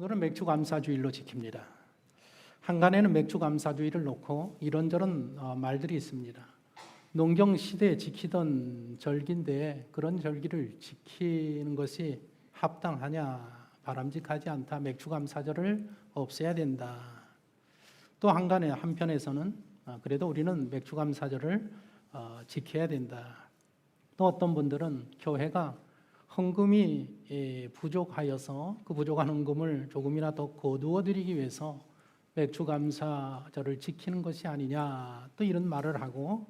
여러분은 맥주감사주일로 지킵니다. 한간에는 맥주감사주일을 놓고 이런저런 말들이 있습니다. 농경시대에 지키던 절기인데 그런 절기를 지키는 것이 합당하냐, 바람직하지 않다, 맥주감사절을 없애야 된다. 또 한편에서는 그래도 우리는 맥주감사절을 지켜야 된다. 또 어떤 분들은 교회가 헌금이 부족하여서 그 부족한 헌금을 조금이나 더 거두어 드리기 위해서 맥주감사절을 지키는 것이 아니냐, 또 이런 말을 하고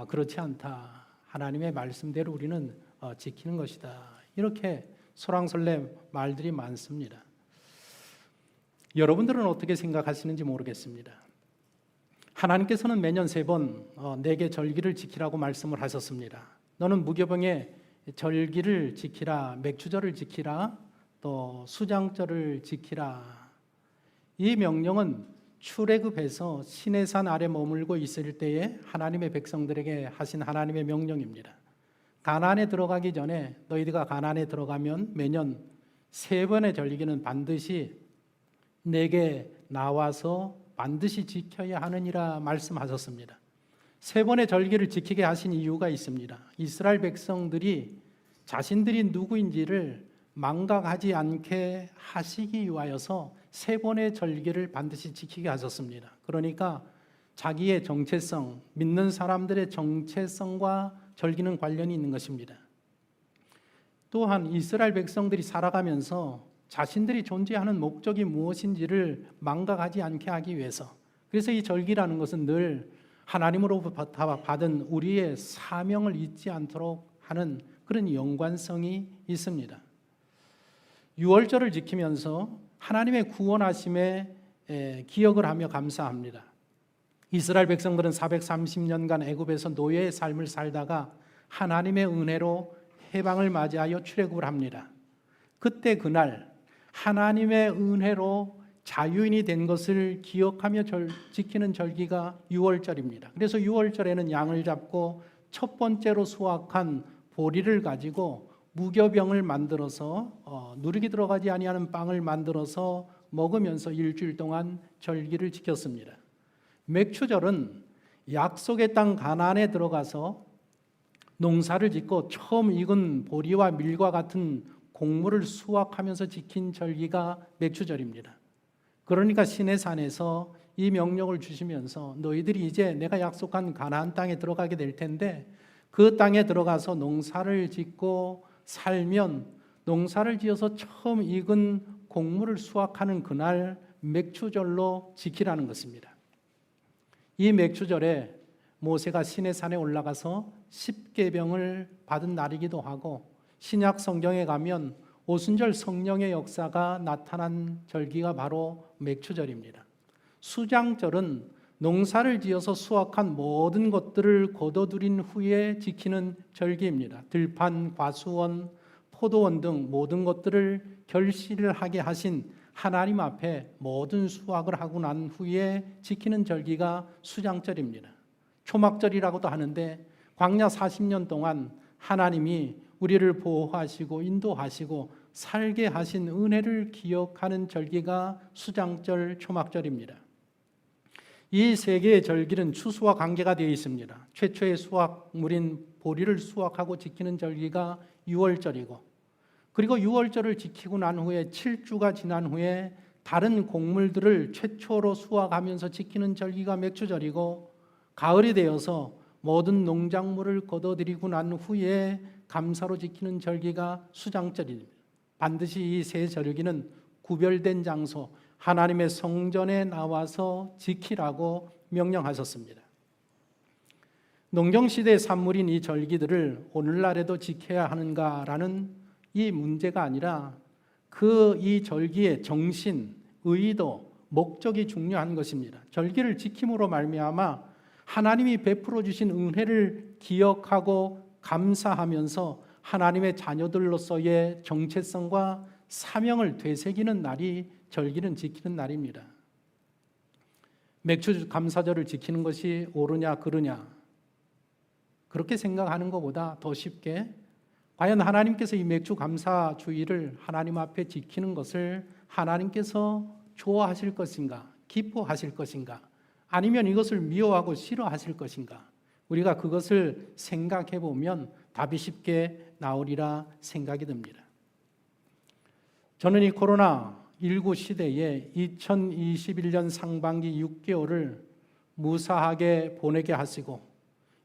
그렇지 않다, 하나님의 말씀대로 우리는 지키는 것이다, 이렇게 소랑설레 말들이 많습니다. 여러분들은 어떻게 생각하시는지 모르겠습니다. 하나님께서는 매년 3번 내게 절기를 지키라고 말씀을 하셨습니다. 너는 무교병의 절기를 지키라, 맥주절을 지키라, 또 수장절을 지키라. 이 명령은 출애굽해서 시내산 아래 머물고 있을 때에 하나님의 백성들에게 하신 하나님의 명령입니다. 가나안에 들어가기 전에 너희들가 가나안에 들어가면 매년 3번의 절기는 반드시 내게 나와서 반드시 지켜야 하느니라 말씀하셨습니다. 3번의 절기를 지키게 하신 이유가 있습니다. 이스라엘 백성들이 자신들이 누구인지를 망각하지 않게 하시기 위하여서 3번의 절기를 반드시 지키게 하셨습니다. 그러니까 자기의 정체성, 믿는 사람들의 정체성과 절기는 관련이 있는 것입니다. 또한 이스라엘 백성들이 살아가면서 자신들이 존재하는 목적이 무엇인지를 망각하지 않게 하기 위해서, 그래서 이 절기라는 것은 늘 하나님으로부터 받은 우리의 사명을 잊지 않도록 하는 그런 연관성이 있습니다. 유월절을 지키면서 하나님의 구원하심에 기억을 하며 감사합니다. 이스라엘 백성들은 430년간 애굽에서 노예의 삶을 살다가 하나님의 은혜로 해방을 맞이하여 출애굽을 합니다. 그때 그날 하나님의 은혜로 자유인이 된 것을 기억하며 지키는 절기가 유월절입니다. 그래서 유월절에는 양을 잡고 첫 번째로 수확한 보리를 가지고 무교병을 만들어서 누룩이 들어가지 아니하는 빵을 만들어서 먹으면서 일주일 동안 절기를 지켰습니다. 맥추절은 약속의 땅 가나안에 들어가서 농사를 짓고 처음 익은 보리와 밀과 같은 곡물을 수확하면서 지킨 절기가 맥추절입니다. 그러니까 시내산에서 이 명령을 주시면서 너희들이 이제 내가 약속한 가나안 땅에 들어가게 될 텐데 그 땅에 들어가서 농사를 짓고 살면 농사를 지어서 처음 익은 곡물을 수확하는 그날 맥추절로 지키라는 것입니다. 이 맥추절에 모세가 시내산에 올라가서 십계명을 받은 날이기도 하고, 신약 성경에 가면 오순절 성령의 역사가 나타난 절기가 바로 맥추절입니다. 수장절은 농사를 지어서 수확한 모든 것들을 거둬들인 후에 지키는 절기입니다. 들판, 과수원, 포도원 등 모든 것들을 결실을 하게 하신 하나님 앞에 모든 수확을 하고 난 후에 지키는 절기가 수장절입니다. 초막절이라고도 하는데 광야 40년 동안 하나님이 우리를 보호하시고 인도하시고 살게 하신 은혜를 기억하는 절기가 수장절, 초막절입니다. 이 세 개의 절기는 추수와 관계가 되어 있습니다. 최초의 수확물인 보리를 수확하고 지키는 절기가 유월절이고, 그리고 유월절을 지키고 난 후에 7주가 지난 후에 다른 곡물들을 최초로 수확하면서 지키는 절기가 맥추절이고, 가을이 되어서 모든 농작물을 거둬들이고 난 후에 감사로 지키는 절기가 수장절입니다. 반드시 이 세 절기는 구별된 장소, 하나님의 성전에 나와서 지키라고 명령하셨습니다. 농경시대의 산물인 이 절기들을 오늘날에도 지켜야 하는가라는 이 문제가 아니라 이 절기의 정신, 의도, 목적이 중요한 것입니다. 절기를 지킴으로 말미암아 하나님이 베풀어 주신 은혜를 기억하고 감사하면서 하나님의 자녀들로서의 정체성과 사명을 되새기는 날이 절기는 지키는 날입니다. 맥추 감사절을 지키는 것이 옳으냐 그르냐, 그렇게 생각하는 것보다 더 쉽게 과연 하나님께서 이 맥주 감사주의를 하나님 앞에 지키는 것을 하나님께서 좋아하실 것인가? 기뻐하실 것인가? 아니면 이것을 미워하고 싫어하실 것인가? 우리가 그것을 생각해 보면 답이 쉽게 나오리라 생각이 듭니다. 저는 이 코로나19 시대에 2021년 상반기 6개월을 무사하게 보내게 하시고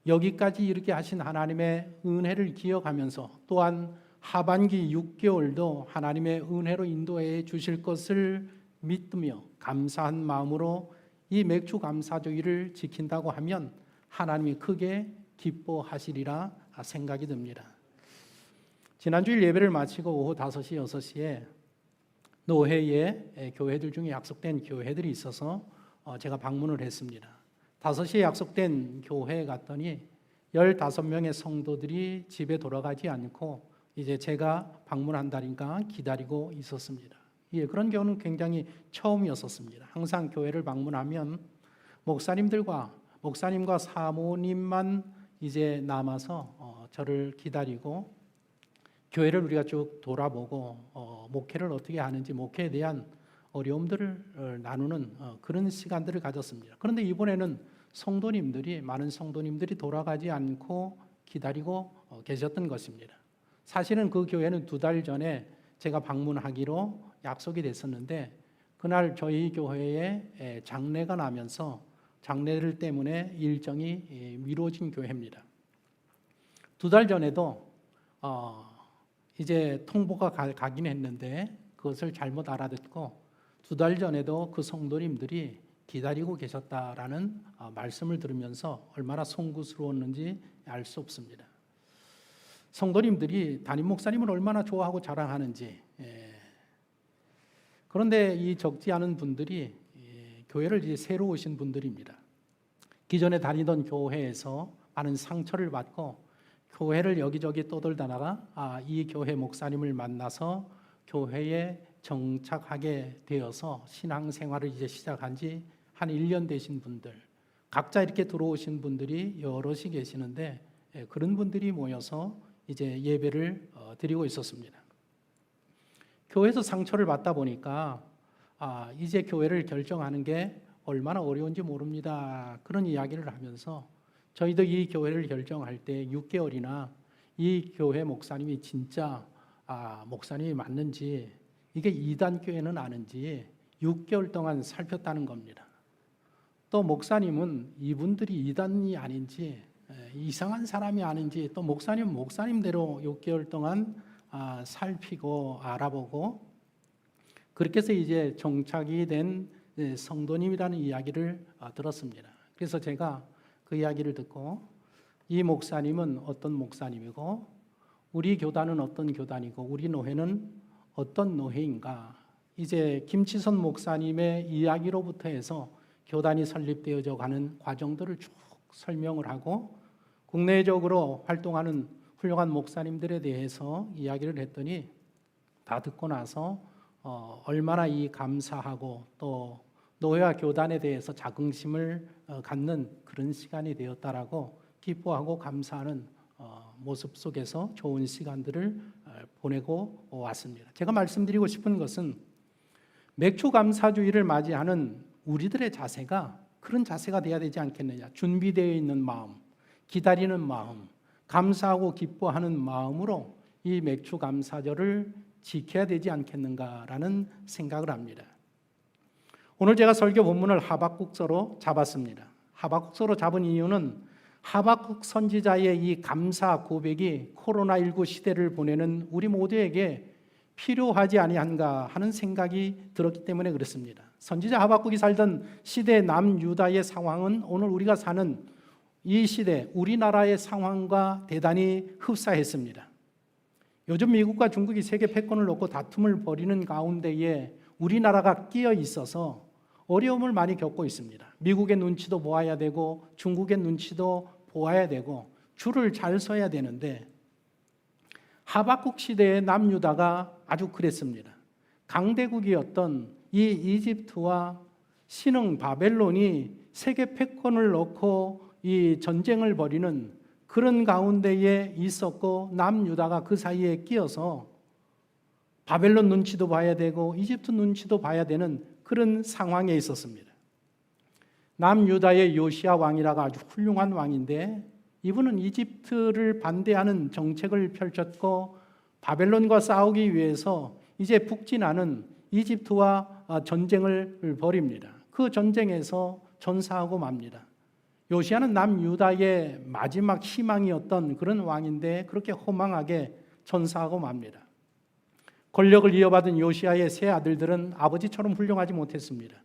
여기까지 이르게 하신 하나님의 은혜를 기억하면서 또한 하반기 6개월도 하나님의 은혜로 인도해 주실 것을 믿으며 감사한 마음으로 이 맥주 감사주의를 지킨다고 하면 하나님이 크게 기뻐하시리라 생각이 듭니다. 지난주일 예배를 마치고 오후 5시, 6시에 노회에 교회들 중에 약속된 교회들이 있어서 제가 방문을 했습니다. 5시에 약속된 교회에 갔더니 15명의 성도들이 집에 돌아가지 않고 이제 제가 방문한다니까 기다리고 있었습니다. 예, 그런 경우는 굉장히 처음이었었습니다. 항상 교회를 방문하면 목사님과 사모님만 이제 남아서 저를 기다리고 교회를 우리가 쭉 돌아보고 목회를 어떻게 하는지 목회에 대한 어려움들을 나누는 그런 시간들을 가졌습니다. 그런데 이번에는 많은 성도님들이 돌아가지 않고 기다리고 계셨던 것입니다. 사실은 그 교회는 2달 전에 제가 방문하기로 약속이 됐었는데 그날 저희 교회에 장례가 나면서 장례를 때문에 일정이 미뤄진 교회입니다. 2달 전에도 이제 통보가 가긴 했는데 그것을 잘못 알아듣고 2달 전에도 그 성도님들이 기다리고 계셨다라는 말씀을 들으면서 얼마나 송구스러웠는지 알 수 없습니다. 성도님들이 담임 목사님을 얼마나 좋아하고 자랑하는지. 그런데 이 적지 않은 분들이 교회를 이제 새로 오신 분들입니다. 기존에 다니던 교회에서 많은 상처를 받고 교회를 여기저기 떠돌다가 이 교회 목사님을 만나서 교회에 정착하게 되어서 신앙생활을 이제 시작한 지 한 1년 되신 분들, 각자 이렇게 들어오신 분들이 여럿이 계시는데 그런 분들이 모여서 이제 예배를 드리고 있었습니다. 교회에서 상처를 받다 보니까 이제 교회를 결정하는 게 얼마나 어려운지 모릅니다. 그런 이야기를 하면서 저희도 이 교회를 결정할 때 6개월이나 이 교회 목사님이 진짜 목사님이 맞는지 이게 이단 교회는 아는지 6개월 동안 살폈다는 겁니다. 또 목사님은 이분들이 이단이 아닌지 이상한 사람이 아닌지 또 목사님은 목사님대로 6개월 동안 살피고 알아보고 그렇게 해서 이제 정착이 된 성도님이라는 이야기를 들었습니다. 그래서 제가 그 이야기를 듣고 이 목사님은 어떤 목사님이고 우리 교단은 어떤 교단이고 우리 노회는 어떤 노회인가 이제 김치선 목사님의 이야기로부터 해서 교단이 설립되어져 가는 과정들을 쭉 설명을 하고 국내적으로 활동하는 훌륭한 목사님들에 대해서 이야기를 했더니 다 듣고 나서 얼마나 이 감사하고 또 노회와 교단에 대해서 자긍심을 갖는 그런 시간이 되었다라고 기뻐하고 감사하는 모습 속에서 좋은 시간들을 보내고 왔습니다. 제가 말씀드리고 싶은 것은 맥주 감사주의를 맞이하는 우리들의 자세가 그런 자세가 되어야 되지 않겠느냐. 준비되어 있는 마음, 기다리는 마음, 감사하고 기뻐하는 마음으로 이 맥주 감사절을 지켜야 되지 않겠는가라는 생각을 합니다. 오늘 제가 설교 본문을 하박국서로 잡았습니다. 하박국서로 잡은 이유는 하박국 선지자의 이 감사 고백이 코로나19 시대를 보내는 우리 모두에게 필요하지 아니한가 하는 생각이 들었기 때문에 그렇습니다. 선지자 하박국이 살던 시대 남유다의 상황은 오늘 우리가 사는 이 시대 우리나라의 상황과 대단히 흡사했습니다. 요즘 미국과 중국이 세계 패권을 놓고 다툼을 벌이는 가운데에 우리나라가 끼어 있어서 어려움을 많이 겪고 있습니다. 미국의 눈치도 보아야 되고 중국의 눈치도 보아야 되고 줄을 잘 서야 되는데 하박국 시대의 남유다가 아주 그랬습니다. 강대국이었던 이 이집트와 신흥 바벨론이 세계 패권을 놓고 이 전쟁을 벌이는 그런 가운데에 있었고 남유다가 그 사이에 끼어서 바벨론 눈치도 봐야 되고 이집트 눈치도 봐야 되는 그런 상황에 있었습니다. 남유다의 요시야 왕이라가 아주 훌륭한 왕인데 이분은 이집트를 반대하는 정책을 펼쳤고 바벨론과 싸우기 위해서 이제 북진하는 이집트와 전쟁을 벌입니다. 그 전쟁에서 전사하고 맙니다. 요시야는 남유다의 마지막 희망이었던 그런 왕인데 그렇게 허망하게 전사하고 맙니다. 권력을 이어받은 요시야의 세 아들들은 아버지처럼 훌륭하지 못했습니다.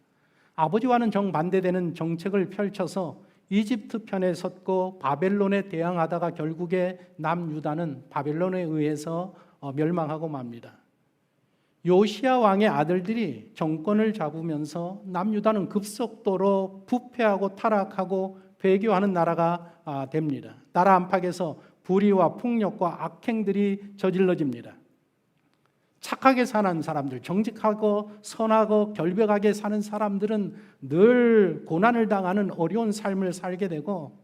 아버지와는 정반대되는 정책을 펼쳐서 이집트 편에 섰고 바벨론에 대항하다가 결국에 남유다는 바벨론에 의해서 멸망하고 맙니다. 요시야 왕의 아들들이 정권을 잡으면서 남유다는 급속도로 부패하고 타락하고 배교하는 나라가 됩니다. 나라 안팎에서 불의와 폭력과 악행들이 저질러집니다. 착하게 사는 사람들, 정직하고 선하고 결백하게 사는 사람들은 늘 고난을 당하는 어려운 삶을 살게 되고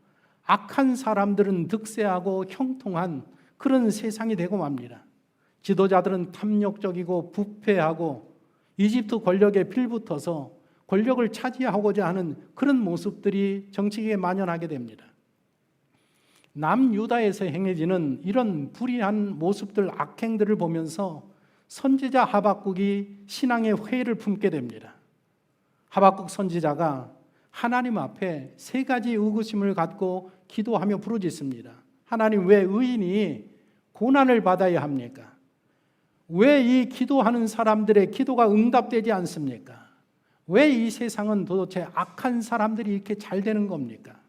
악한 사람들은 득세하고 형통한 그런 세상이 되고 맙니다. 지도자들은 탐욕적이고 부패하고 이집트 권력에 필붙어서 권력을 차지하고자 하는 그런 모습들이 정치계에 만연하게 됩니다. 남유다에서 행해지는 이런 불의한 모습들, 악행들을 보면서 선지자 하박국이 신앙의 회의를 품게 됩니다. 하박국 선지자가 하나님 앞에 세 가지 의구심을 갖고 기도하며 부르짖습니다. 하나님, 왜 의인이 고난을 받아야 합니까? 왜 이 기도하는 사람들의 기도가 응답되지 않습니까? 왜 이 세상은 도대체 악한 사람들이 이렇게 잘 되는 겁니까?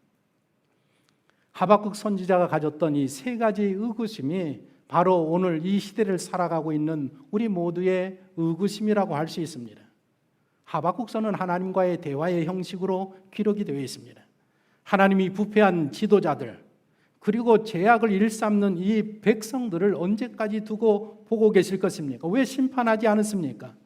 하박국 선지자가 가졌던 이 세 가지 의구심이 바로 오늘 이 시대를 살아가고 있는 우리 모두의 의구심이라고 할 수 있습니다. 하박국서는 하나님과의 대화의 형식으로 기록이 되어 있습니다. 하나님이 부패한 지도자들 그리고 죄악을 일삼는 이 백성들을 언제까지 두고 보고 계실 것입니까? 왜 심판하지 않았습니까?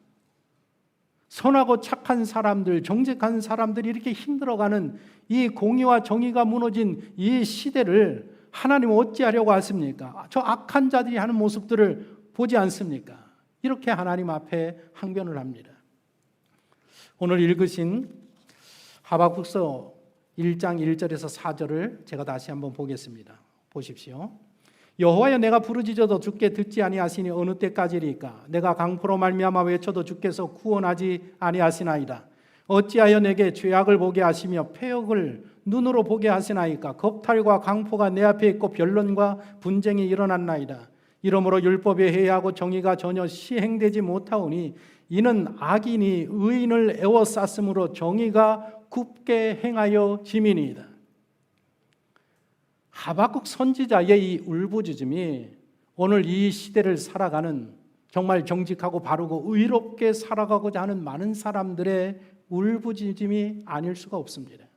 선하고 착한 사람들, 정직한 사람들이 이렇게 힘들어가는 이 공의와 정의가 무너진 이 시대를 하나님은 어찌하려고 하십니까? 저 악한 자들이 하는 모습들을 보지 않습니까? 이렇게 하나님 앞에 항변을 합니다. 오늘 읽으신 하박국서 1장 1절에서 4절을 제가 다시 한번 보겠습니다. 보십시오. 여호와여, 내가 부르짖어도 주께 듣지 아니하시니 어느 때까지리까? 내가 강포로 말미암아 외쳐도 주께서 구원하지 아니하시나이다. 어찌하여 내게 죄악을 보게 하시며 패역을 눈으로 보게 하시나이까? 겁탈과 강포가 내 앞에 있고 변론과 분쟁이 일어났나이다. 이러므로 율법에 해하고 정의가 전혀 시행되지 못하오니 이는 악인이 의인을 애워쌌으므로 정의가 굽게 행하여 짐이니이다. 하박국 선지자의 이 울부짖음이 오늘 이 시대를 살아가는 정말 정직하고 바르고 의롭게 살아가고자 하는 많은 사람들의 울부짖음이 아닐 수가 없습니다.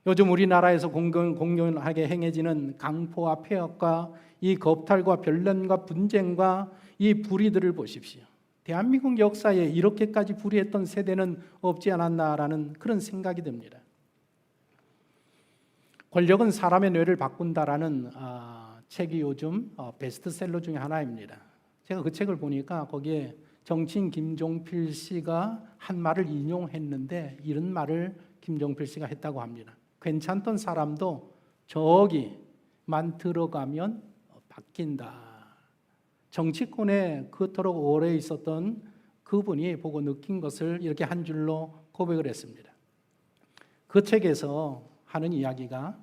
요즘 우리나라에서 공공하게 행해지는 강포와 폐역과 이 겁탈과 변론과 분쟁과 이 불의들을 보십시오. 대한민국 역사에 이렇게까지 불의했던 세대는 없지 않았나라는 그런 생각이 듭니다. 권력은 사람의 뇌를 바꾼다라는 책이 요즘 베스트셀러 중에 하나입니다. 제가 그 책을 보니까 거기에 정치인 김종필 씨가 한 말을 인용했는데 이런 말을 김종필 씨가 했다고 합니다. 괜찮던 사람도 저기만 들어가면 바뀐다. 정치권에 그토록 오래 있었던 그분이 보고 느낀 것을 이렇게 한 줄로 고백을 했습니다. 그 책에서 하는 이야기가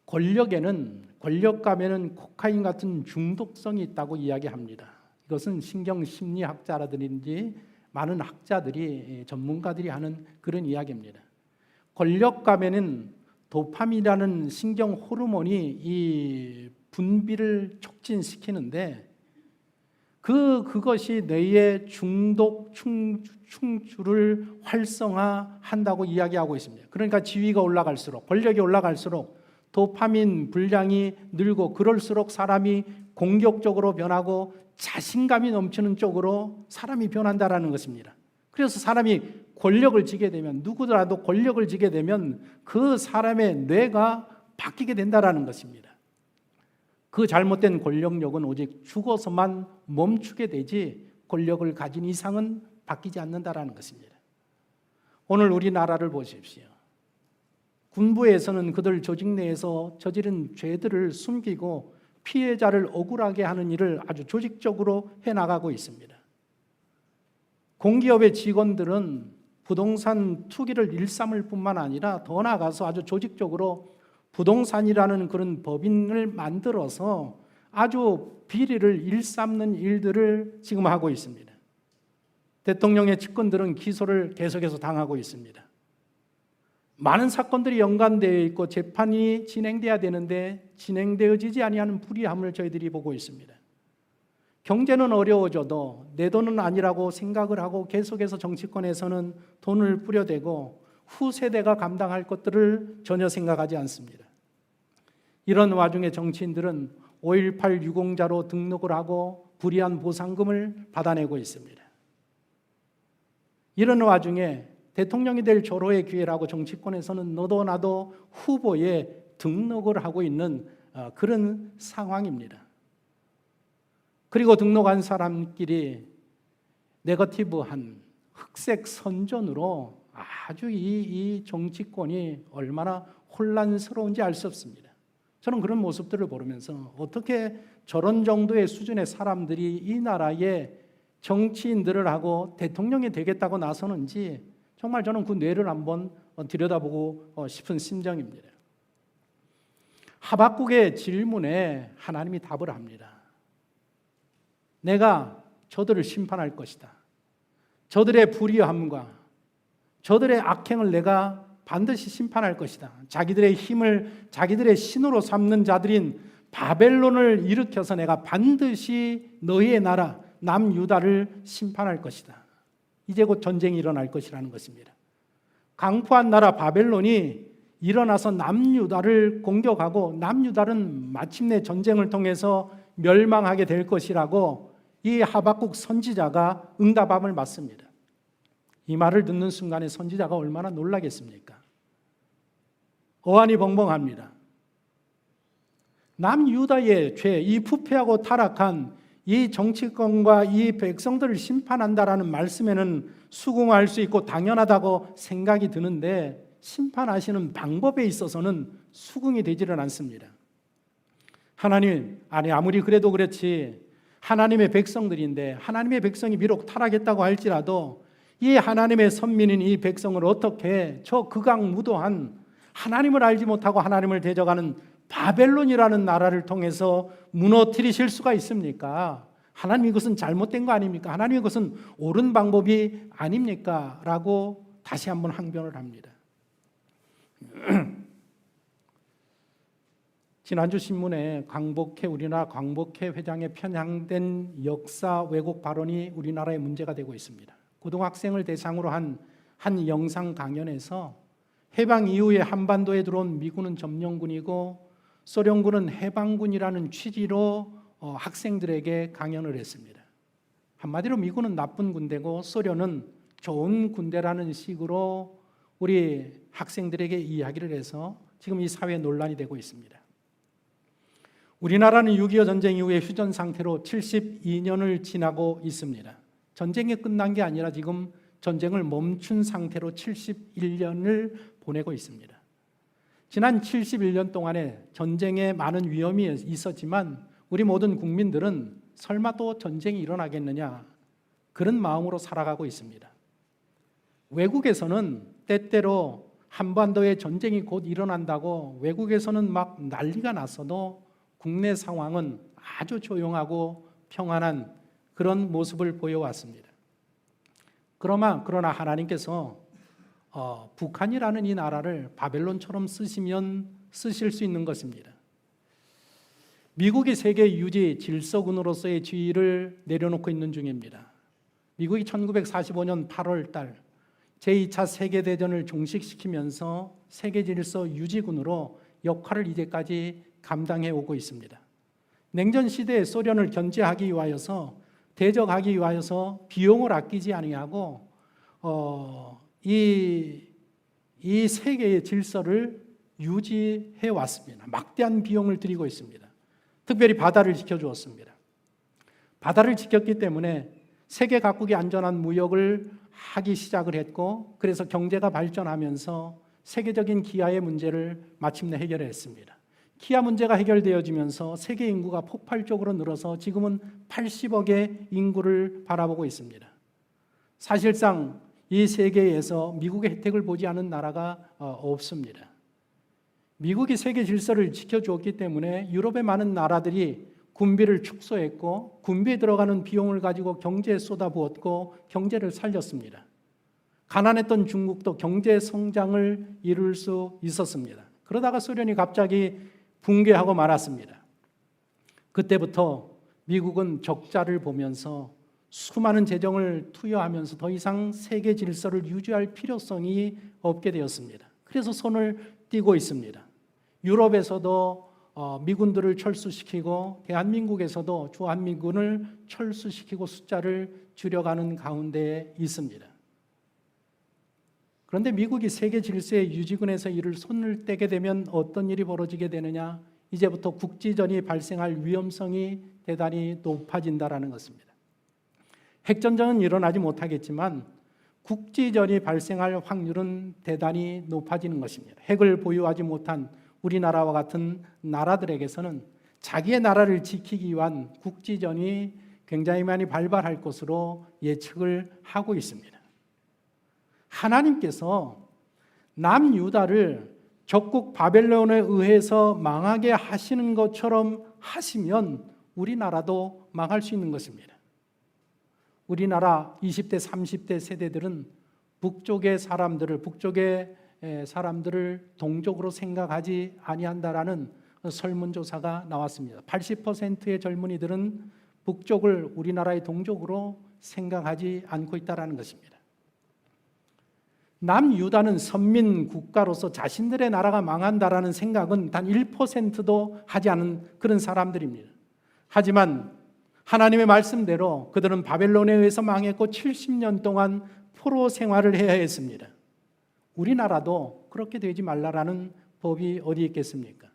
권력감에는 코카인 같은 중독성이 있다고 이야기합니다. 이것은 신경심리학자라든지 많은 학자들이 전문가들이 하는 그런 이야기입니다. 권력감에는 도파민이라는 신경 호르몬이 이 분비를 촉진시키는데 그것이 뇌의 중독 충주를 활성화한다고 이야기하고 있습니다. 그러니까 지위가 올라갈수록, 권력이 올라갈수록 도파민 분량이 늘고 그럴수록 사람이 공격적으로 변하고 자신감이 넘치는 쪽으로 사람이 변한다라는 것입니다. 그래서 사람이 권력을 쥐게 되면, 누구더라도 권력을 쥐게 되면 그 사람의 뇌가 바뀌게 된다라는 것입니다. 그 잘못된 권력력은 오직 죽어서만 멈추게 되지 권력을 가진 이상은 바뀌지 않는다라는 것입니다. 오늘 우리나라를 보십시오. 군부에서는 그들 조직 내에서 저지른 죄들을 숨기고 피해자를 억울하게 하는 일을 아주 조직적으로 해나가고 있습니다. 공기업의 직원들은 부동산 투기를 일삼을 뿐만 아니라 더 나아가서 아주 조직적으로 부동산이라는 그런 법인을 만들어서 아주 비리를 일삼는 일들을 지금 하고 있습니다. 대통령의 측근들은 기소를 계속해서 당하고 있습니다. 많은 사건들이 연관되어 있고 재판이 진행돼야 되는데 진행되어지지 아니하는 불이함을 저희들이 보고 있습니다. 경제는 어려워져도 내 돈은 아니라고 생각을 하고 계속해서 정치권에서는 돈을 뿌려대고 후세대가 감당할 것들을 전혀 생각하지 않습니다. 이런 와중에 정치인들은 5.18 유공자로 등록을 하고 불이한 보상금을 받아내고 있습니다. 이런 와중에 대통령이 될 조로의 기회라고 정치권에서는 너도 나도 후보에 등록을 하고 있는 그런 상황입니다. 그리고 등록한 사람끼리 네거티브한 흑색 선전으로 아주 이 정치권이 얼마나 혼란스러운지 알 수 없습니다. 저는 그런 모습들을 보면서 어떻게 저런 정도의 수준의 사람들이 이 나라의 정치인들을 하고 대통령이 되겠다고 나서는지 정말 저는 그 뇌를 한번 들여다보고 싶은 심정입니다. 하박국의 질문에 하나님이 답을 합니다. 내가 저들을 심판할 것이다. 저들의 불의함과 저들의 악행을 내가 반드시 심판할 것이다. 자기들의 힘을 자기들의 신으로 삼는 자들인 바벨론을 일으켜서 내가 반드시 너희의 나라 남유다를 심판할 것이다. 이제 곧 전쟁이 일어날 것이라는 것입니다. 강포한 나라 바벨론이 일어나서 남유다를 공격하고 남유다는 마침내 전쟁을 통해서 멸망하게 될 것이라고 이 하박국 선지자가 응답함을 받습니다. 이 말을 듣는 순간에 선지자가 얼마나 놀라겠습니까? 어안이 벙벙합니다. 남유다의 죄, 이 부패하고 타락한 이 정치권과 이 백성들을 심판한다라는 말씀에는 수긍할 수 있고 당연하다고 생각이 드는데 심판하시는 방법에 있어서는 수긍이 되지는 않습니다. 하나님, 아무리 그래도 그렇지 하나님의 백성들인데 하나님의 백성이 비록 타락했다고 할지라도 이 하나님의 선민인 이 백성을 어떻게 저 극악무도한 하나님을 알지 못하고 하나님을 대적하는 바벨론이라는 나라를 통해서 무너뜨리실 수가 있습니까? 하나님 이것은 잘못된 거 아닙니까? 하나님 이것은 옳은 방법이 아닙니까? 라고 다시 한번 항변을 합니다. 지난주 신문에 우리나라 광복회 회장에 편향된 역사 왜곡 발언이 우리나라에 문제가 되고 있습니다. 고등학생을 대상으로 한 영상 강연에서 해방 이후에 한반도에 들어온 미군은 점령군이고 소련군은 해방군이라는 취지로 학생들에게 강연을 했습니다. 한마디로 미군은 나쁜 군대고 소련은 좋은 군대라는 식으로 우리 학생들에게 이야기를 해서 지금 이 사회 논란이 되고 있습니다. 우리나라는 6.25 전쟁 이후에 휴전 상태로 72년을 지나고 있습니다. 전쟁이 끝난 게 아니라 지금 전쟁을 멈춘 상태로 71년을 보내고 있습니다. 지난 71년 동안에 전쟁에 많은 위험이 있었지만 우리 모든 국민들은 설마 또 전쟁이 일어나겠느냐 그런 마음으로 살아가고 있습니다. 외국에서는 때때로 한반도에 전쟁이 곧 일어난다고 외국에서는 막 난리가 났어도 국내 상황은 아주 조용하고 평안한 그런 모습을 보여왔습니다. 그러나 하나님께서 북한이라는 이 나라를 바벨론처럼 쓰실 수 있는 것입니다. 미국이 세계 유지 질서군으로서의 지위를 내려놓고 있는 중입니다. 미국이 1945년 8월 달 제2차 세계대전을 종식시키면서 세계 질서 유지군으로 역할을 이제까지 감당해 오고 있습니다. 냉전 시대에 소련을 견제하기 위하여서 대적하기 위하여서 비용을 아끼지 아니하고 이 세계의 질서를 유지해 왔습니다. 막대한 비용을 들이고 있습니다. 특별히 바다를 지켜주었습니다. 바다를 지켰기 때문에 세계 각국이 안전한 무역을 하기 시작을 했고, 그래서 경제가 발전하면서 세계적인 기아의 문제를 마침내 해결했습니다. 기아 문제가 해결되어지면서 세계 인구가 폭발적으로 늘어서 지금은 80억의 인구를 바라보고 있습니다. 사실상 이 세계에서 미국의 혜택을 보지 않은 나라가 없습니다. 미국이 세계 질서를 지켜주었기 때문에 유럽의 많은 나라들이 군비를 축소했고, 군비에 들어가는 비용을 가지고 경제에 쏟아부었고 경제를 살렸습니다. 가난했던 중국도 경제 성장을 이룰 수 있었습니다. 그러다가 소련이 갑자기 붕괴하고 말았습니다. 그때부터 미국은 적자를 보면서 수많은 재정을 투여하면서 더 이상 세계 질서를 유지할 필요성이 없게 되었습니다. 그래서 손을 띄고 있습니다. 유럽에서도 미군들을 철수시키고, 대한민국에서도 주한미군을 철수시키고 숫자를 줄여가는 가운데 있습니다. 그런데 미국이 세계 질서의 유지군에서 이를 손을 떼게 되면 어떤 일이 벌어지게 되느냐? 이제부터 국지전이 발생할 위험성이 대단히 높아진다라는 것입니다. 핵전쟁은 일어나지 못하겠지만 국지전이 발생할 확률은 대단히 높아지는 것입니다. 핵을 보유하지 못한 우리나라와 같은 나라들에게서는 자기의 나라를 지키기 위한 국지전이 굉장히 많이 발발할 것으로 예측을 하고 있습니다. 하나님께서 남유다를 적국 바벨론에 의해서 망하게 하시는 것처럼 하시면 우리나라도 망할 수 있는 것입니다. 우리나라 20대, 30대 세대들은 북쪽의 사람들을 동족으로 생각하지 아니한다라는 설문조사가 나왔습니다. 80%의 젊은이들은 북쪽을 우리나라의 동족으로 생각하지 않고 있다는 것입니다. 남유다는 선민 국가로서 자신들의 나라가 망한다라는 생각은 단 1%도 하지 않은 그런 사람들입니다. 하지만 하나님의 말씀대로 그들은 바벨론에 의해서 망했고 70년 동안 포로 생활을 해야 했습니다. 우리나라도 그렇게 되지 말라라는 법이 어디 있겠습니까?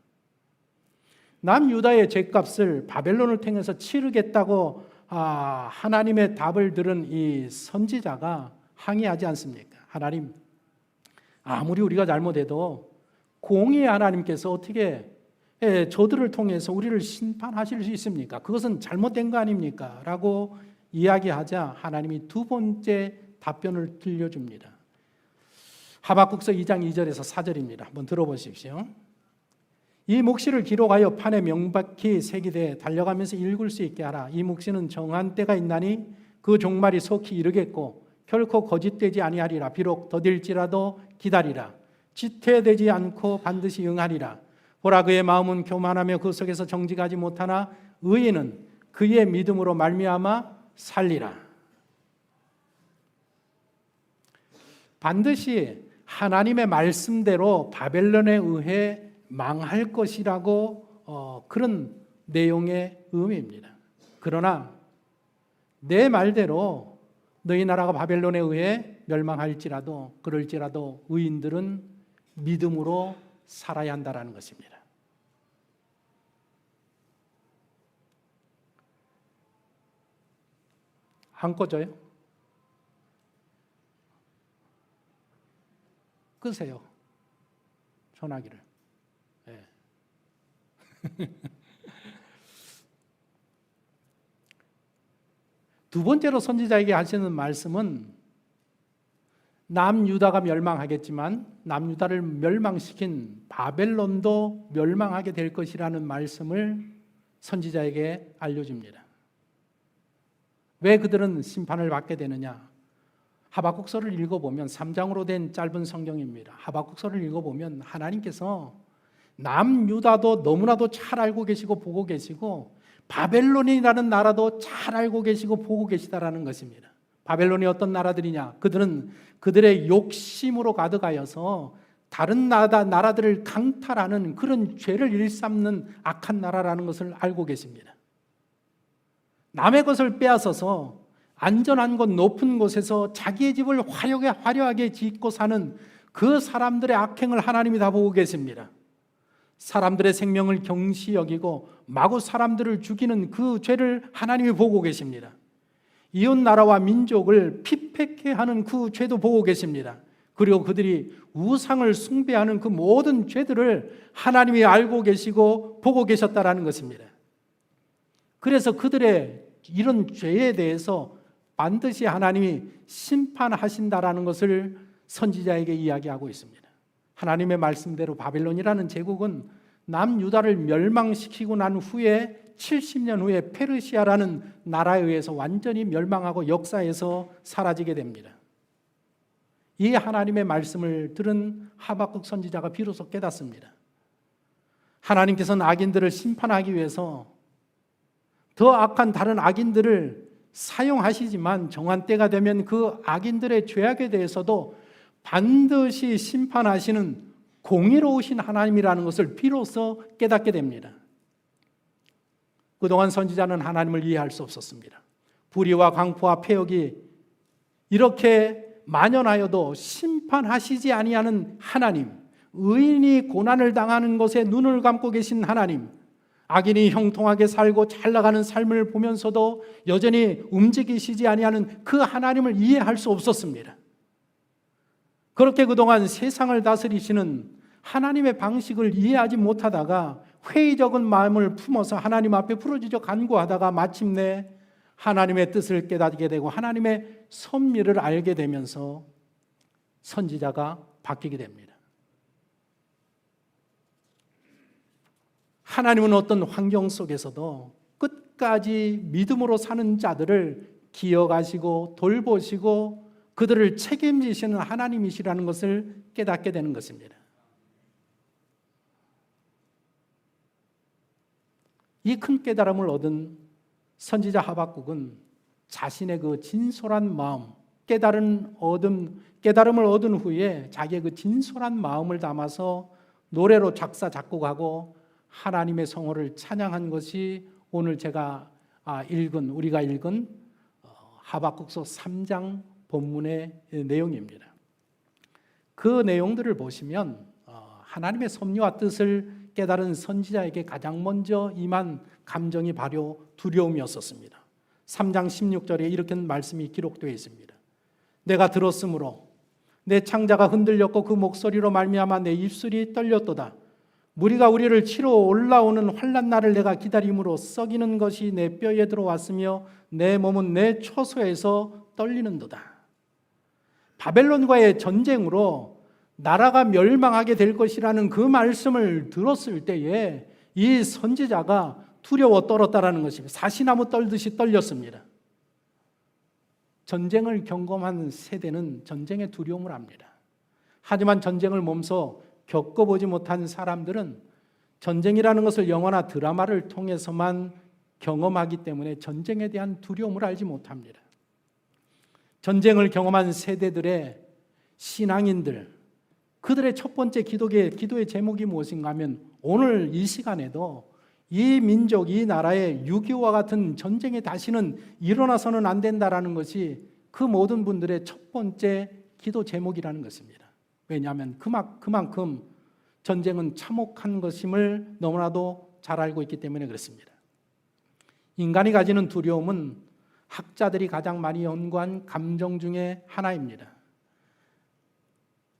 남유다의 죗값을 바벨론을 통해서 치르겠다고 하나님의 답을 들은 이 선지자가 항의하지 않습니까? 하나님, 아무리 우리가 잘못해도 공의의 하나님께서 어떻게 저들을 통해서 우리를 심판하실 수 있습니까? 그것은 잘못된 거 아닙니까? 라고 이야기하자 하나님이 두 번째 답변을 들려줍니다. 하박국서 2장 2절에서 4절입니다. 한번 들어보십시오. 이 묵시를 기록하여 판에 명백히 새기되 달려가면서 읽을 수 있게 하라. 이 묵시는 정한 때가 있나니 그 종말이 속히 이르겠고 결코 거짓되지 아니하리라. 비록 더딜지라도 기다리라. 지퇴되지 않고 반드시 응하리라. 보라, 그의 마음은 교만하며 그 속에서 정직하지 못하나 의인은 그의 믿음으로 말미암아 살리라. 반드시 하나님의 말씀대로 바벨론에 의해 망할 것이라고 그런 내용의 의미입니다. 그러나 내 말대로 너희 나라가 바벨론에 의해 멸망할지라도 그럴지라도 의인들은 믿음으로 살아야 한다는 것입니다. 안 꺼져요? 끄세요. 전화기를. 네. 두 번째로 선지자에게 하시는 말씀은 남유다가 멸망하겠지만 남유다를 멸망시킨 바벨론도 멸망하게 될 것이라는 말씀을 선지자에게 알려줍니다. 왜 그들은 심판을 받게 되느냐? 하박국서를 읽어보면 3장으로 된 짧은 성경입니다. 하박국서를 읽어보면 하나님께서 남유다도 너무나도 잘 알고 계시고 보고 계시고 바벨론이라는 나라도 잘 알고 계시고 보고 계시다라는 것입니다. 바벨론이 어떤 나라들이냐? 그들은 그들의 욕심으로 가득하여서 다른 나라들을 강탈하는 그런 죄를 일삼는 악한 나라라는 것을 알고 계십니다. 남의 것을 빼앗아서 안전한 곳 높은 곳에서 자기의 집을 화려하게 짓고 사는 그 사람들의 악행을 하나님이 다 보고 계십니다. 사람들의 생명을 경시 여기고 마구 사람들을 죽이는 그 죄를 하나님이 보고 계십니다. 이웃 나라와 민족을 피폐케 하는 그 죄도 보고 계십니다. 그리고 그들이 우상을 숭배하는 그 모든 죄들을 하나님이 알고 계시고 보고 계셨다라는 것입니다. 그래서 그들의 이런 죄에 대해서 반드시 하나님이 심판하신다라는 것을 선지자에게 이야기하고 있습니다. 하나님의 말씀대로 바벨론이라는 제국은 남유다를 멸망시키고 난 후에 70년 후에 페르시아라는 나라에 의해서 완전히 멸망하고 역사에서 사라지게 됩니다. 이 하나님의 말씀을 들은 하박국 선지자가 비로소 깨닫습니다. 하나님께서는 악인들을 심판하기 위해서 더 악한 다른 악인들을 사용하시지만 정한 때가 되면 그 악인들의 죄악에 대해서도 반드시 심판하시는 공의로우신 하나님이라는 것을 비로소 깨닫게 됩니다. 그동안 선지자는 하나님을 이해할 수 없었습니다. 불의와 강포와 폐역이 이렇게 만연하여도 심판하시지 아니하는 하나님, 의인이 고난을 당하는 것에 눈을 감고 계신 하나님, 악인이 형통하게 살고 잘 나가는 삶을 보면서도 여전히 움직이시지 아니하는 그 하나님을 이해할 수 없었습니다. 그렇게 그동안 세상을 다스리시는 하나님의 방식을 이해하지 못하다가 회의적인 마음을 품어서 하나님 앞에 부르짖어 간구하다가 마침내 하나님의 뜻을 깨닫게 되고 하나님의 섭리를 알게 되면서 선지자가 바뀌게 됩니다. 하나님은 어떤 환경 속에서도 끝까지 믿음으로 사는 자들을 기억하시고 돌보시고 그들을 책임지시는 하나님이시라는 것을 깨닫게 되는 것입니다. 이 큰 깨달음을 얻은 선지자 하박국은 자신의 그 진솔한 마음, 깨달음을 얻은 후에 자기의 그 진솔한 마음을 담아서 노래로 작사 작곡하고 하나님의 성호를 찬양한 것이 오늘 제가 우리가 읽은 하박국서 3장 본문의 내용입니다. 그 내용들을 보시면 하나님의 섭리와 뜻을 깨달은 선지자에게 가장 먼저 임한 감정이 바로 두려움이었었습니다. 3장 16절에 이렇게 말씀이 기록되어 있습니다. 내가 들었으므로 내 창자가 흔들렸고 그 목소리로 말미암아 내 입술이 떨렸도다. 무리가 우리를 치러 올라오는 환난 날을 내가 기다림으로 썩이는 것이 내 뼈에 들어왔으며 내 몸은 내 초소에서 떨리는도다. 바벨론과의 전쟁으로 나라가 멸망하게 될 것이라는 그 말씀을 들었을 때에 이 선지자가 두려워 떨었다라는 것입니다. 사시나무 떨듯이 떨렸습니다. 전쟁을 경험한 세대는 전쟁의 두려움을 압니다. 하지만 전쟁을 몸소 겪어보지 못한 사람들은 전쟁이라는 것을 영화나 드라마를 통해서만 경험하기 때문에 전쟁에 대한 두려움을 알지 못합니다. 전쟁을 경험한 세대들의 신앙인들, 그들의 첫 번째 기도의 제목이 무엇인가 하면 오늘 이 시간에도 이 민족, 이 나라의 6.25와 같은 전쟁이 다시는 일어나서는 안 된다라는 것이 그 모든 분들의 첫 번째 기도 제목이라는 것입니다. 왜냐하면 그만큼 전쟁은 참혹한 것임을 너무나도 잘 알고 있기 때문에 그렇습니다. 인간이 가지는 두려움은 학자들이 가장 많이 연구한 감정 중에 하나입니다.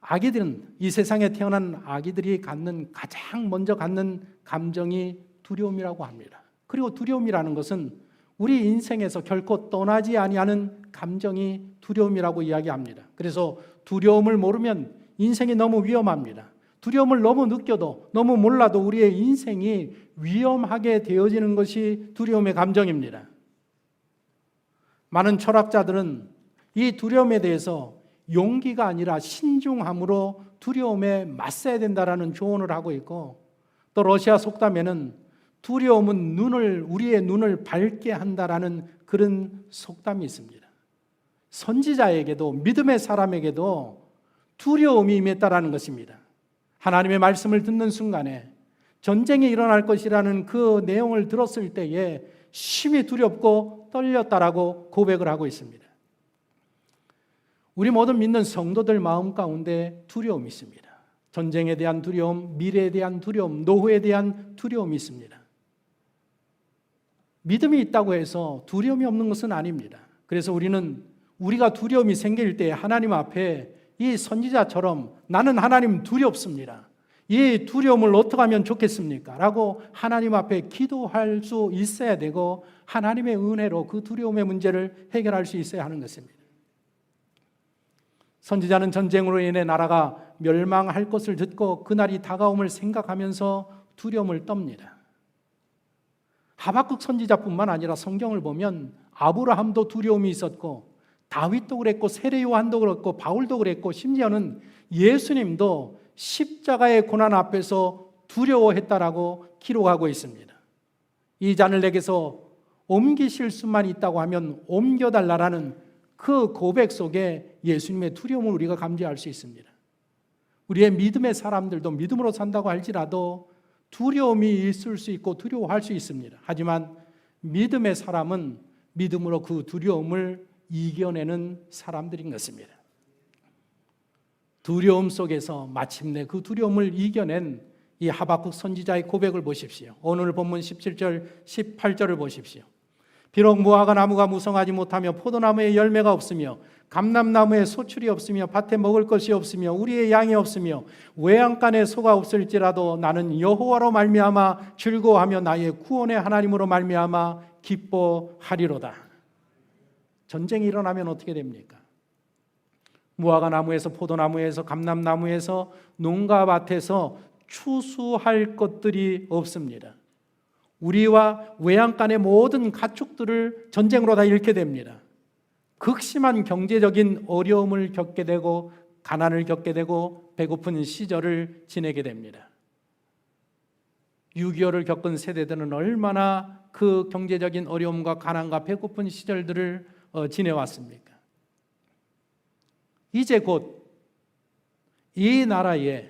아기들은, 이 세상에 태어난 아기들이 가장 먼저 갖는 감정이 두려움이라고 합니다. 그리고 두려움이라는 것은 우리 인생에서 결코 떠나지 아니하는 감정이 두려움이라고 이야기합니다. 그래서 두려움을 모르면 인생이 너무 위험합니다. 두려움을 너무 느껴도, 너무 몰라도 우리의 인생이 위험하게 되어지는 것이 두려움의 감정입니다. 많은 철학자들은 이 두려움에 대해서 용기가 아니라 신중함으로 두려움에 맞서야 된다라는 조언을 하고 있고, 또 러시아 속담에는 두려움은 우리의 눈을 밝게 한다라는 그런 속담이 있습니다. 선지자에게도, 믿음의 사람에게도 두려움이 임했다라는 것입니다. 하나님의 말씀을 듣는 순간에 전쟁이 일어날 것이라는 그 내용을 들었을 때에 심히 두렵고 떨렸다라고 고백을 하고 있습니다. 우리 모든 믿는 성도들 마음 가운데 두려움이 있습니다. 전쟁에 대한 두려움, 미래에 대한 두려움, 노후에 대한 두려움이 있습니다. 믿음이 있다고 해서 두려움이 없는 것은 아닙니다. 그래서 우리가 두려움이 생길 때 하나님 앞에 이 선지자처럼 나는 하나님 두렵습니다. 이 두려움을 어떻게 하면 좋겠습니까? 라고 하나님 앞에 기도할 수 있어야 되고 하나님의 은혜로 그 두려움의 문제를 해결할 수 있어야 하는 것입니다. 선지자는 전쟁으로 인해 나라가 멸망할 것을 듣고 그날이 다가옴을 생각하면서 두려움을 떱니다. 하박국 선지자뿐만 아니라 성경을 보면 아브라함도 두려움이 있었고 다윗도 그랬고 세례 요한도 그랬고 바울도 그랬고 심지어는 예수님도 십자가의 고난 앞에서 두려워했다라고 기록하고 있습니다. 이 잔을 내게서 옮기실 수만 있다고 하면 옮겨달라라는 그 고백 속에 예수님의 두려움을 우리가 감지할 수 있습니다. 우리의 믿음의 사람들도 믿음으로 산다고 할지라도 두려움이 있을 수 있고 두려워할 수 있습니다. 하지만 믿음의 사람은 믿음으로 그 두려움을 이겨내는 사람들인 것입니다. 두려움 속에서 마침내 그 두려움을 이겨낸 이 하박국 선지자의 고백을 보십시오. 오늘 본문 17절, 18절을 보십시오. 비록 무화과 나무가 무성하지 못하며 포도나무에 열매가 없으며 감람나무에 소출이 없으며 밭에 먹을 것이 없으며 우리의 양이 없으며 외양간에 소가 없을지라도 나는 여호와로 말미암아 즐거워하며 나의 구원의 하나님으로 말미암아 기뻐하리로다. 전쟁이 일어나면 어떻게 됩니까? 무화과 나무에서 포도나무에서 감람나무에서 농가 밭에서 추수할 것들이 없습니다. 우리와 외양간의 모든 가축들을 전쟁으로 다 잃게 됩니다. 극심한 경제적인 어려움을 겪게 되고 가난을 겪게 되고 배고픈 시절을 지내게 됩니다. 6.25를 겪은 세대들은 얼마나 그 경제적인 어려움과 가난과 배고픈 시절들을 지내왔습니까? 이제 곧 이 나라에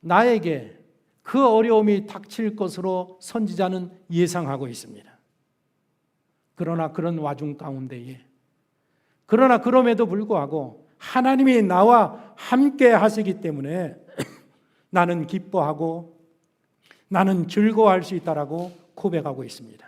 나에게 그 어려움이 닥칠 것으로 선지자는 예상하고 있습니다. 그러나 그런 와중 가운데에 그러나 그럼에도 불구하고 하나님이 나와 함께 하시기 때문에 나는 기뻐하고 나는 즐거워할 수 있다라고 고백하고 있습니다.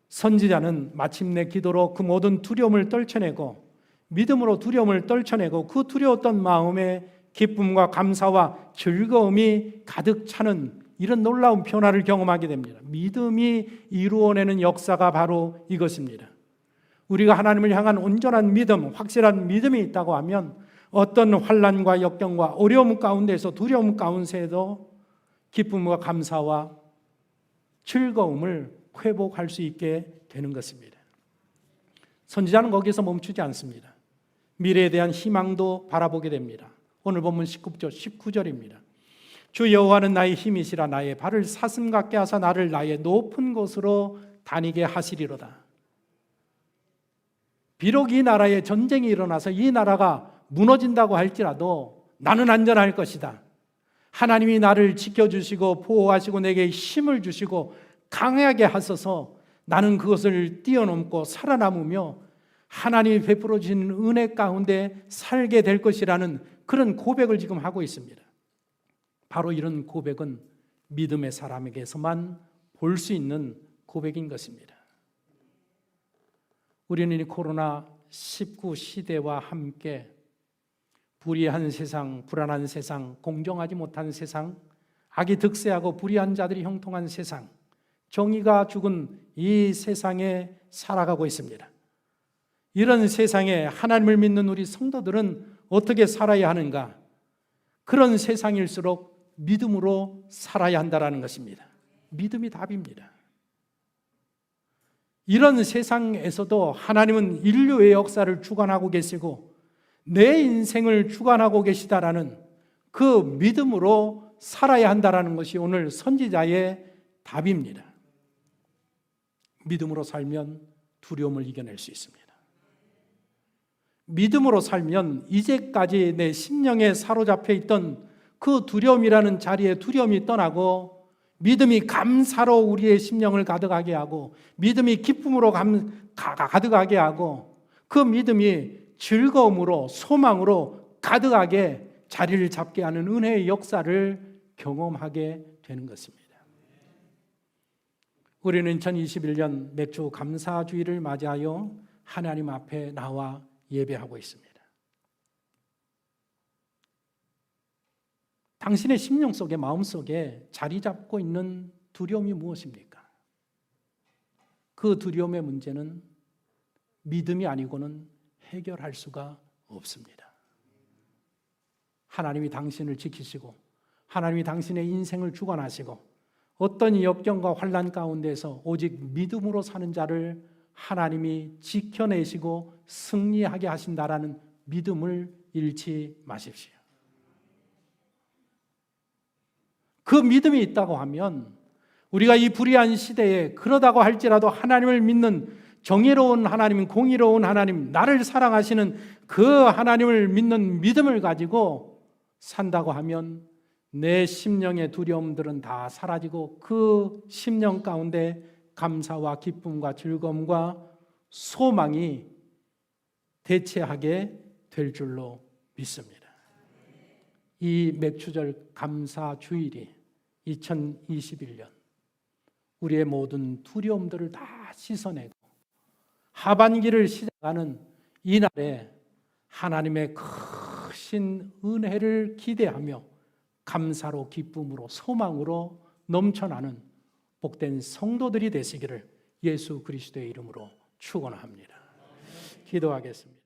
선지자는 마침내 기도로 그 모든 두려움을 떨쳐내고 믿음으로 두려움을 떨쳐내고 그 두려웠던 마음에 기쁨과 감사와 즐거움이 가득 차는 이런 놀라운 변화를 경험하게 됩니다. 믿음이 이루어내는 역사가 바로 이것입니다. 우리가 하나님을 향한 온전한 믿음, 확실한 믿음이 있다고 하면 어떤 환난과 역경과 어려움 가운데서 두려움 가운데에도 기쁨과 감사와 즐거움을 회복할 수 있게 되는 것입니다. 선지자는 거기서 멈추지 않습니다. 미래에 대한 희망도 바라보게 됩니다. 오늘 본문 19절입니다. 주 여호와는 나의 힘이시라 나의 발을 사슴 같게 하사 나를 나의 높은 곳으로 다니게 하시리로다. 비록 이 나라에 전쟁이 일어나서 이 나라가 무너진다고 할지라도 나는 안전할 것이다. 하나님이 나를 지켜주시고 보호하시고 내게 힘을 주시고 강하게 하셔서 나는 그것을 뛰어넘고 살아남으며 하나님이 베풀어 주신 은혜 가운데 살게 될 것이라는 그런 고백을 지금 하고 있습니다. 바로 이런 고백은 믿음의 사람에게서만 볼 수 있는 고백인 것입니다. 우리는 이 코로나19 시대와 함께 불의한 세상, 불안한 세상, 공정하지 못한 세상, 악이 득세하고 불의한 자들이 형통한 세상, 정의가 죽은 이 세상에 살아가고 있습니다. 이런 세상에 하나님을 믿는 우리 성도들은 어떻게 살아야 하는가? 그런 세상일수록 믿음으로 살아야 한다는 것입니다. 믿음이 답입니다. 이런 세상에서도 하나님은 인류의 역사를 주관하고 계시고 내 인생을 주관하고 계시다라는 그 믿음으로 살아야 한다는 것이 오늘 선지자의 답입니다. 믿음으로 살면 두려움을 이겨낼 수 있습니다. 믿음으로 살면 이제까지 내 심령에 사로잡혀 있던 그 두려움이라는 자리에 두려움이 떠나고 믿음이 감사로 우리의 심령을 가득하게 하고 믿음이 기쁨으로 가득하게 하고 그 믿음이 즐거움으로 소망으로 가득하게 자리를 잡게 하는 은혜의 역사를 경험하게 되는 것입니다. 우리는 2021년 맥주 감사주의를 맞이하여 하나님 앞에 나와 예배하고 있습니다. 당신의 심령 속에, 마음 속에 자리 잡고 있는 두려움이 무엇입니까? 그 두려움의 문제는 믿음이 아니고는 해결할 수가 없습니다. 하나님이 당신을 지키시고 하나님이 당신의 인생을 주관하시고 어떤 역경과 환난 가운데서 오직 믿음으로 사는 자를 하나님이 지켜내시고 승리하게 하신다라는 믿음을 잃지 마십시오. 그 믿음이 있다고 하면 우리가 이 불의한 시대에 그러다고 할지라도 하나님을 믿는 정의로운 하나님, 공의로운 하나님, 나를 사랑하시는 그 하나님을 믿는 믿음을 가지고 산다고 하면 내 심령의 두려움들은 다 사라지고 그 심령 가운데 감사와 기쁨과 즐거움과 소망이 대체하게 될 줄로 믿습니다. 이 맥주절 감사 주일이 2021년 우리의 모든 두려움들을 다 씻어내고 하반기를 시작하는 이날에 하나님의 크신 은혜를 기대하며 감사로 기쁨으로 소망으로 넘쳐나는 복된 성도들이 되시기를 예수 그리스도의 이름으로 축원합니다. 기도하겠습니다.